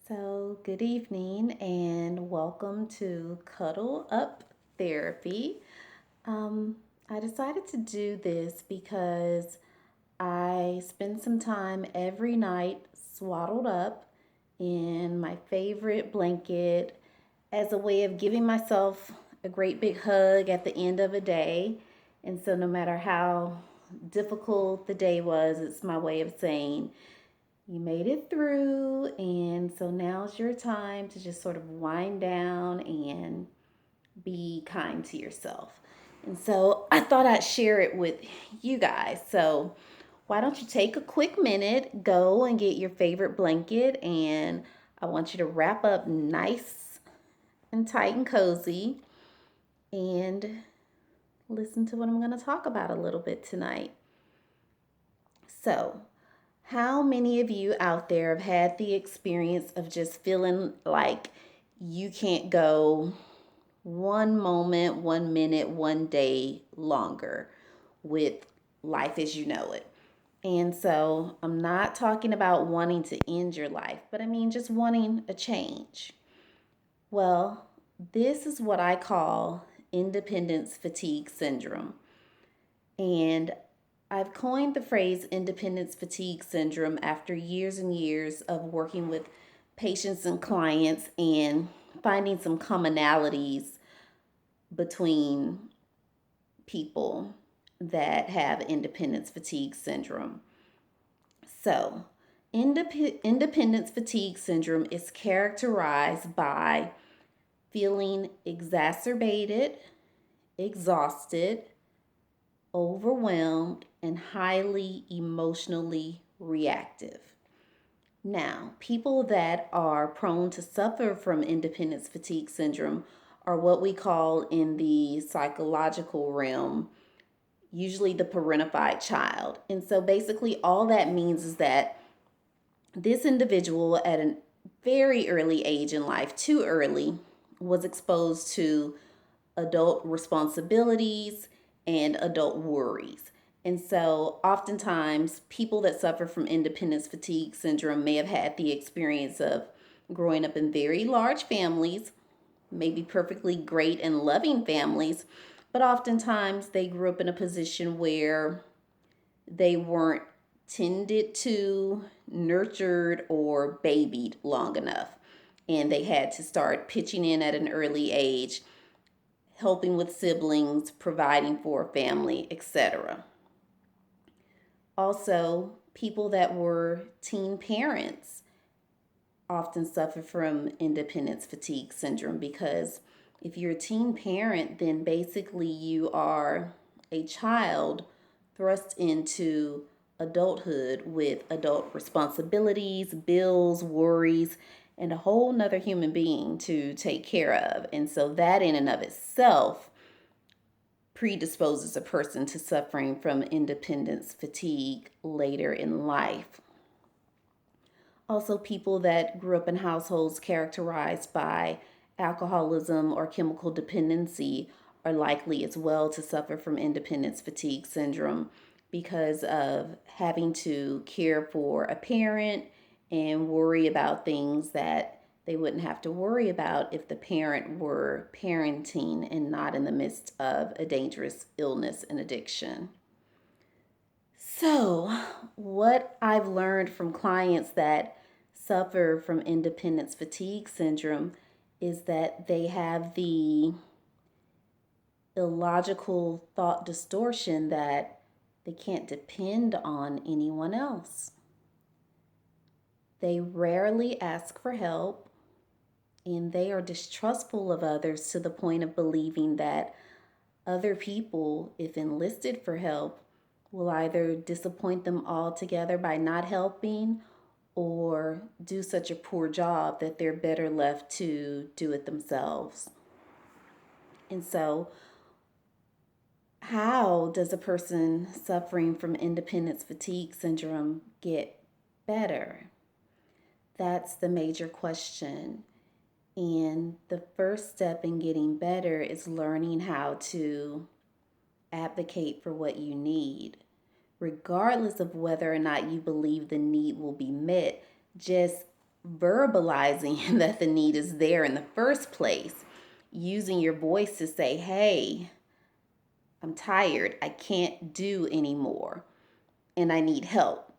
So, good evening and welcome to Cuddle Up Therapy. Um, I decided to do this because I spend some time every night swaddled up in my favorite blanket as a way of giving myself a great big hug at the end of a day. And so, no matter how difficult the day was, it's my way of saying, you made it through, and so now's your time to just sort of wind down and be kind to yourself. And so I thought I'd share it with you guys. So, why don't you take a quick minute, go and get your favorite blanket, and I want you to wrap up nice and tight and cozy and listen to what I'm going to talk about a little bit tonight. So, how many of you out there have had the experience of just feeling like you can't go one moment, 1 minute, 1 day longer with life as you know it? And so I'm not talking about wanting to end your life, but I mean just wanting a change. Well, this is what I call independence fatigue syndrome. And I've coined the phrase independence fatigue syndrome after years and years of working with patients and clients and finding some commonalities between people that have independence fatigue syndrome. So, independence fatigue syndrome is characterized by feeling exacerbated, exhausted, overwhelmed, and highly emotionally reactive. Now, people that are prone to suffer from independence fatigue syndrome are what we call in the psychological realm, usually the parentified child. And so basically, all that means is that this individual at a very early age in life, too early, was exposed to adult responsibilities and adult worries. And so, oftentimes, people that suffer from independence fatigue syndrome may have had the experience of growing up in very large families, maybe perfectly great and loving families, but oftentimes they grew up in a position where they weren't tended to, nurtured, or babied long enough. And they had to start pitching in at an early age, helping with siblings, providing for a family, etc. Also, people that were teen parents often suffer from independence fatigue syndrome because if you're a teen parent, then basically you are a child thrust into adulthood with adult responsibilities, bills, worries, and a whole nother human being to take care of. And so that in and of itself predisposes a person to suffering from independence fatigue later in life. Also, people that grew up in households characterized by alcoholism or chemical dependency are likely as well to suffer from independence fatigue syndrome because of having to care for a parent and worry about things that they wouldn't have to worry about if the parent were parenting and not in the midst of a dangerous illness and addiction. So, what I've learned from clients that suffer from independence fatigue syndrome is that they have the illogical thought distortion that they can't depend on anyone else. They rarely ask for help and they are distrustful of others to the point of believing that other people, if enlisted for help, will either disappoint them altogether by not helping or do such a poor job that they're better left to do it themselves. And so, how does a person suffering from independence fatigue syndrome get better? That's the major question. And the first step in getting better is learning how to advocate for what you need, regardless of whether or not you believe the need will be met. Just verbalizing that the need is there in the first place, using your voice to say, hey, I'm tired, I can't do anymore, and I need help.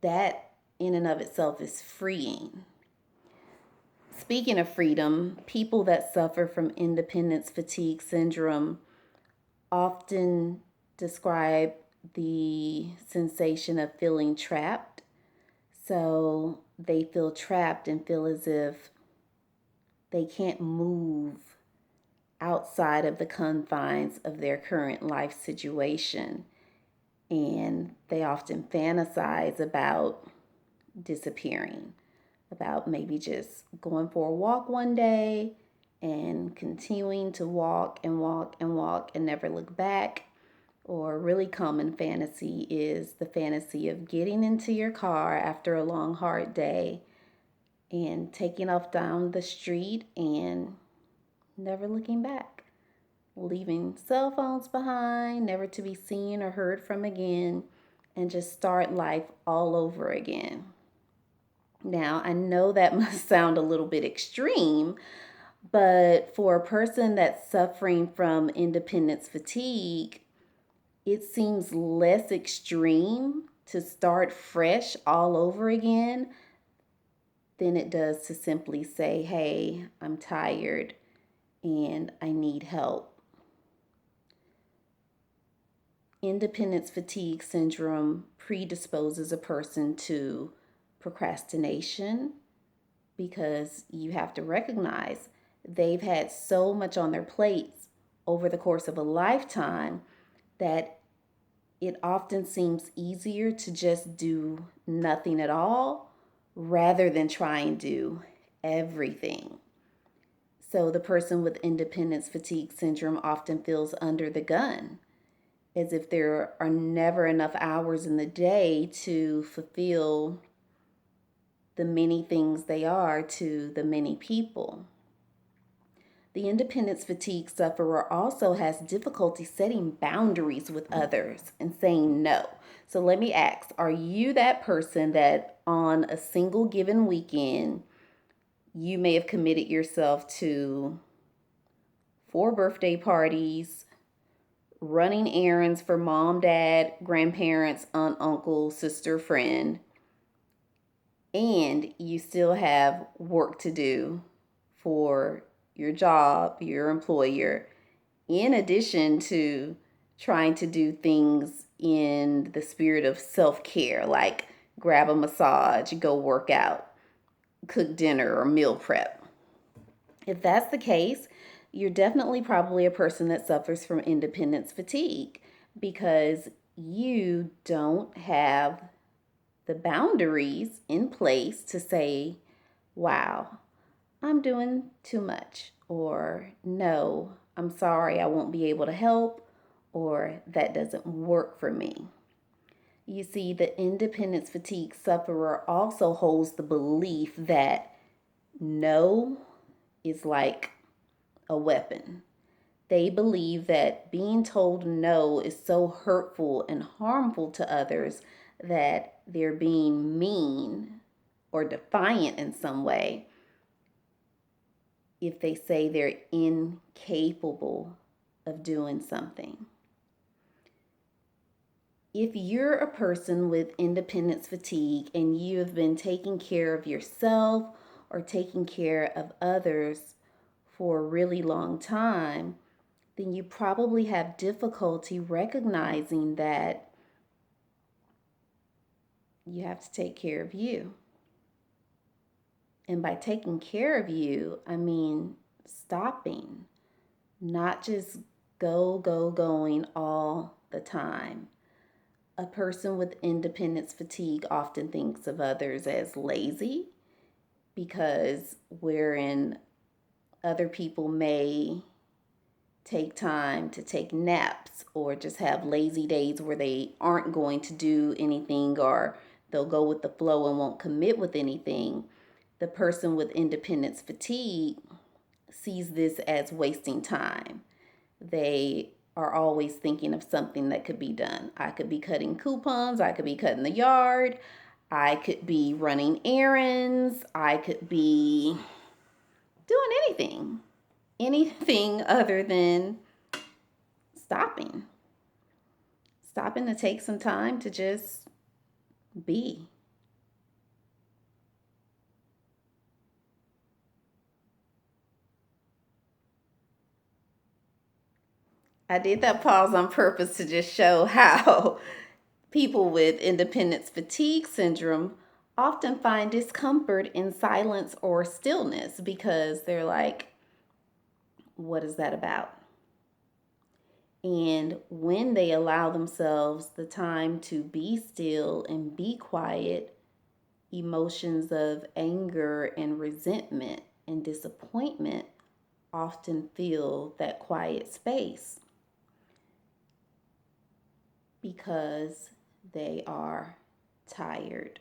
That in and of itself is freeing. Speaking of freedom, people that suffer from independence fatigue syndrome often describe the sensation of feeling trapped. So they feel trapped and feel as if they can't move outside of the confines of their current life situation. And they often fantasize about disappearing, about maybe just going for a walk one day and continuing to walk and walk and walk and never look back. Or a really common fantasy is the fantasy of getting into your car after a long, hard day and taking off down the street and never looking back, leaving cell phones behind, never to be seen or heard from again, and just start life all over again. Now, I know that must sound a little bit extreme, but for a person that's suffering from independence fatigue, it seems less extreme to start fresh all over again than it does to simply say, hey, I'm tired and I need help. Independence fatigue syndrome predisposes a person to procrastination because you have to recognize they've had so much on their plates over the course of a lifetime that it often seems easier to just do nothing at all rather than try and do everything. So the person with independence fatigue syndrome often feels under the gun, as if there are never enough hours in the day to fulfill the many things they are to the many people. The independence fatigue sufferer also has difficulty setting boundaries with others and saying no. So let me ask, are you that person that on a single given weekend, you may have committed yourself to 4 birthday parties, running errands for mom, dad, grandparents, aunt, uncle, sister, friend, and you still have work to do for your job, your employer, in addition to trying to do things in the spirit of self-care, like grab a massage, go work out, cook dinner, or meal prep. If that's the case, you're definitely probably a person that suffers from independence fatigue because you don't have the boundaries in place to say, wow, I'm doing too much, or no, I'm sorry, I won't be able to help, or that doesn't work for me. You see, the independence fatigue sufferer also holds the belief that no is like a weapon. They believe that being told no is so hurtful and harmful to others that they're being mean or defiant in some way if they say they're incapable of doing something. If you're a person with independence fatigue and you have been taking care of yourself or taking care of others for a really long time, then you probably have difficulty recognizing that you have to take care of you. And by taking care of you, I mean stopping, not just going all the time. A person with independence fatigue often thinks of others as lazy because wherein other people may take time to take naps or just have lazy days where they aren't going to do anything or they'll go with the flow and won't commit with anything, the person with independence fatigue sees this as wasting time. They are always thinking of something that could be done. I could be cutting coupons, I could be cutting the yard, I could be running errands. I could be doing anything other than stopping. Stopping to take some time to just be. I did that pause on purpose to just show how people with independence fatigue syndrome often find discomfort in silence or stillness because they're like, what is that about? And when they allow themselves the time to be still and be quiet, emotions of anger and resentment and disappointment often fill that quiet space because they are tired.